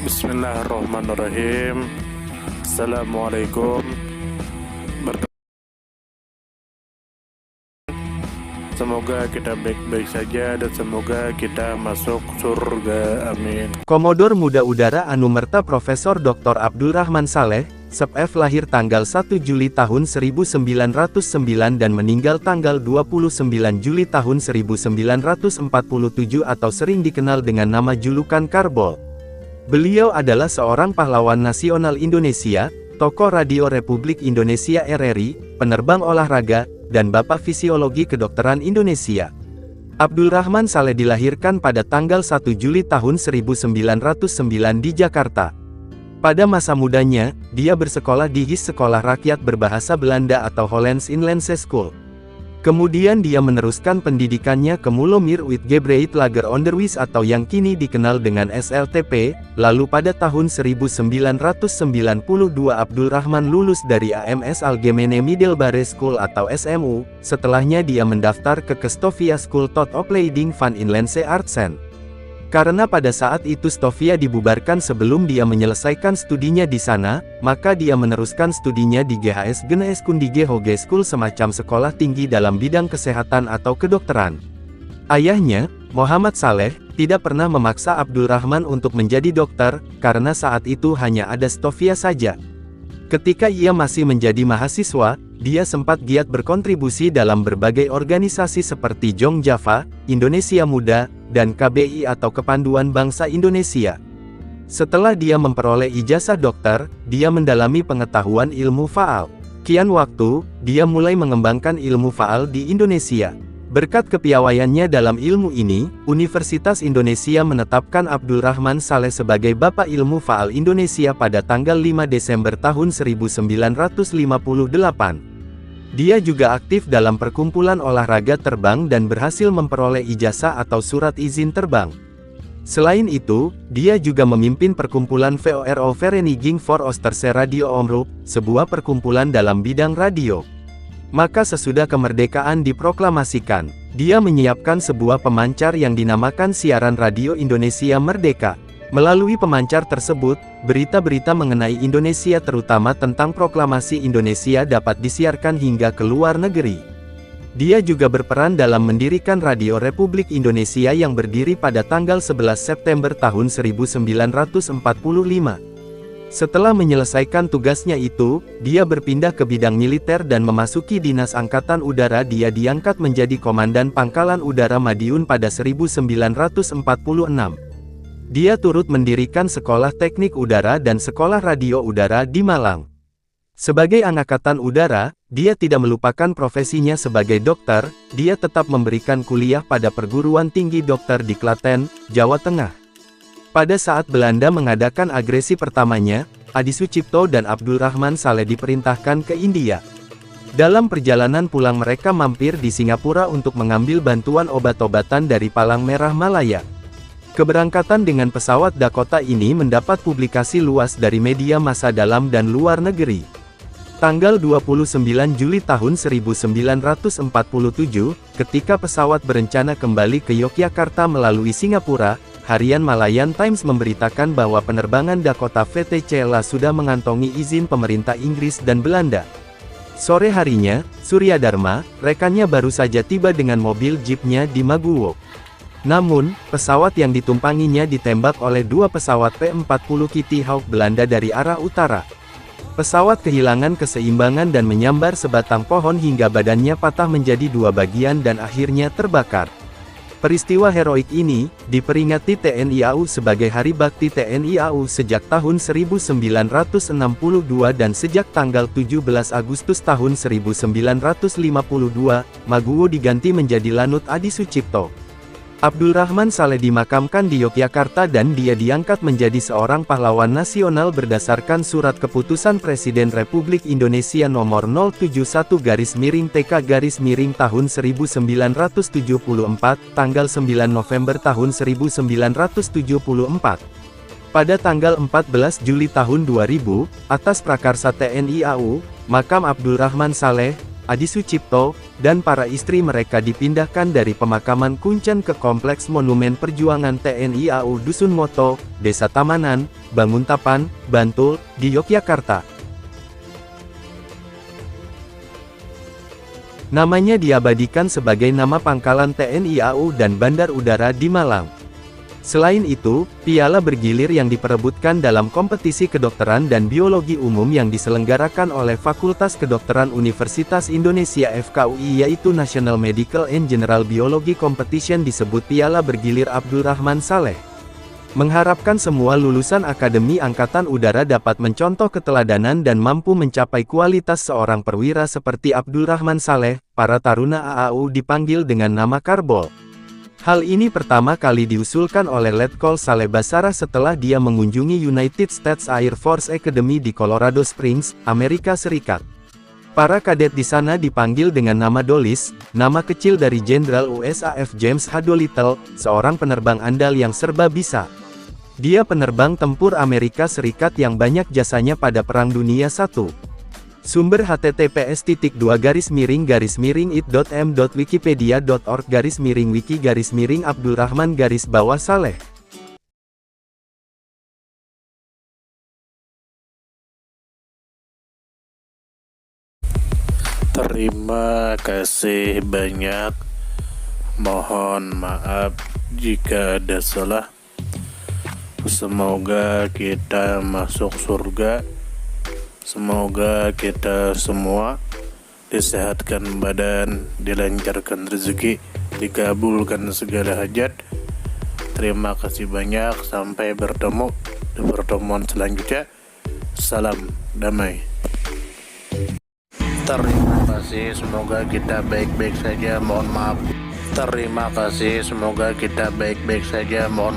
Bismillahirrahmanirrahim. Assalamualaikum. Semoga kita baik-baik saja dan semoga kita masuk surga. Amin. Komodor Muda Udara Anumerta Profesor Dr. Abdurrahman Saleh, Sep.F. lahir tanggal 1 Juli tahun 1909 dan meninggal tanggal 29 Juli tahun 1947 atau sering dikenal dengan nama julukan Karbol. Beliau adalah seorang pahlawan nasional Indonesia, tokoh radio Republik Indonesia RRI, penerbang olahraga, dan Bapak Fisiologi Kedokteran Indonesia. Abdurrahman Saleh dilahirkan pada tanggal 1 Juli tahun 1909 di Jakarta. Pada masa mudanya, dia bersekolah di HIS Sekolah Rakyat Berbahasa Belanda atau Hollands Inlandse School. Kemudian dia meneruskan pendidikannya ke Mulomir Uitgebreid Lager Onderwijs atau yang kini dikenal dengan SLTP, lalu pada tahun 1992 Abdurrahman lulus dari AMS Algemene Middelbare School atau SMU, setelahnya dia mendaftar ke Stovia School tot Opleiding van Inlandse Artsen. Karena pada saat itu Stovia dibubarkan sebelum dia menyelesaikan studinya di sana, maka dia meneruskan studinya di GHS Geneeskundige Hogeschool, semacam sekolah tinggi dalam bidang kesehatan atau kedokteran. Ayahnya, Muhammad Saleh, tidak pernah memaksa Abdurrahman untuk menjadi dokter, karena saat itu hanya ada Stovia saja. Ketika ia masih menjadi mahasiswa, dia sempat giat berkontribusi dalam berbagai organisasi seperti Jong Java, Indonesia Muda, dan KBI atau Kepanduan Bangsa Indonesia. Setelah dia memperoleh ijazah dokter, dia mendalami pengetahuan ilmu faal. Kian waktu, dia mulai mengembangkan ilmu faal di Indonesia. Berkat kepiawaiannya dalam ilmu ini, Universitas Indonesia menetapkan Abdurrahman Saleh sebagai Bapak Ilmu Faal Indonesia pada tanggal 5 Desember tahun 1958. Dia juga aktif dalam perkumpulan olahraga terbang dan berhasil memperoleh ijazah atau surat izin terbang. Selain itu, dia juga memimpin perkumpulan VORO Vereniging voor Oosterse Radio Omroep, sebuah perkumpulan dalam bidang radio. Maka sesudah kemerdekaan diproklamasikan, dia menyiapkan sebuah pemancar yang dinamakan Siaran Radio Indonesia Merdeka. Melalui pemancar tersebut, berita-berita mengenai Indonesia terutama tentang proklamasi Indonesia dapat disiarkan hingga ke luar negeri. Dia juga berperan dalam mendirikan Radio Republik Indonesia yang berdiri pada tanggal 11 September tahun 1945. Setelah menyelesaikan tugasnya itu, dia berpindah ke bidang militer dan memasuki Dinas Angkatan Udara. Dia diangkat menjadi Komandan Pangkalan Udara Madiun pada 1946. Dia turut mendirikan Sekolah Teknik Udara dan Sekolah Radio Udara di Malang. Sebagai Angkatan Udara, dia tidak melupakan profesinya sebagai dokter. Dia tetap memberikan kuliah pada Perguruan Tinggi Dokter di Klaten, Jawa Tengah. Pada saat Belanda mengadakan agresi pertamanya, Adi Sucipto dan Abdurrahman Saleh diperintahkan ke India. Dalam perjalanan pulang mereka mampir di Singapura untuk mengambil bantuan obat-obatan dari Palang Merah Malaya. Keberangkatan dengan pesawat Dakota ini mendapat publikasi luas dari media massa dalam dan luar negeri. Tanggal 29 Juli tahun 1947, ketika pesawat berencana kembali ke Yogyakarta melalui Singapura, harian Malayan Times memberitakan bahwa penerbangan Dakota VTC-LA sudah mengantongi izin pemerintah Inggris dan Belanda. Sore harinya, Surya Dharma, rekannya baru saja tiba dengan mobil jeepnya di Maguwo. Namun, pesawat yang ditumpanginya ditembak oleh dua pesawat P-40 Kitty Hawk Belanda dari arah utara. Pesawat kehilangan keseimbangan dan menyambar sebatang pohon hingga badannya patah menjadi dua bagian dan akhirnya terbakar. Peristiwa heroik ini diperingati TNI AU sebagai Hari Bakti TNI AU sejak tahun 1962 dan sejak tanggal 17 Agustus tahun 1952, Maguwo diganti menjadi Lanut Adi Sucipto. Abdurrahman Saleh dimakamkan di Yogyakarta dan dia diangkat menjadi seorang pahlawan nasional berdasarkan Surat Keputusan Presiden Republik Indonesia Nomor 071-TK- tahun 1974, tanggal 9 November tahun 1974. Pada tanggal 14 Juli tahun 2000, atas prakarsa TNI AU, makam Abdurrahman Saleh, Adi Sucipto, dan para istri mereka dipindahkan dari pemakaman Kuncen ke Kompleks Monumen Perjuangan TNI AU Dusun Moto, Desa Tamanan, Banguntapan, Bantul, di Yogyakarta. Namanya diabadikan sebagai nama pangkalan TNI AU dan Bandar Udara di Malang. Selain itu, piala bergilir yang diperebutkan dalam kompetisi kedokteran dan biologi umum yang diselenggarakan oleh Fakultas Kedokteran Universitas Indonesia FKUI yaitu National Medical and General Biology Competition disebut Piala Bergilir Abdurrahman Saleh. Mengharapkan semua lulusan Akademi Angkatan Udara dapat mencontoh keteladanan dan mampu mencapai kualitas seorang perwira seperti Abdurrahman Saleh, para taruna AAU dipanggil dengan nama Karbol. Hal ini pertama kali diusulkan oleh Letkol Saleh Basara setelah dia mengunjungi United States Air Force Academy di Colorado Springs, Amerika Serikat. Para kadet di sana dipanggil dengan nama Dolis, nama kecil dari Jenderal USAF James H. Dolittle, seorang penerbang andal yang serba bisa. Dia penerbang tempur Amerika Serikat yang banyak jasanya pada Perang Dunia I. Sumber https://it.m.wikipedia.org/wiki_Abdurrahman_Saleh. Terima kasih banyak. Mohon maaf jika ada salah. Semoga kita masuk surga. Semoga kita semua disehatkan badan, dilancarkan rezeki, dikabulkan segala hajat. Terima kasih banyak. Sampai bertemu di pertemuan selanjutnya. Salam damai. Terima kasih. Semoga kita baik-baik saja. Mohon maaf. Terima kasih. Semoga kita baik-baik saja. Mohon maaf.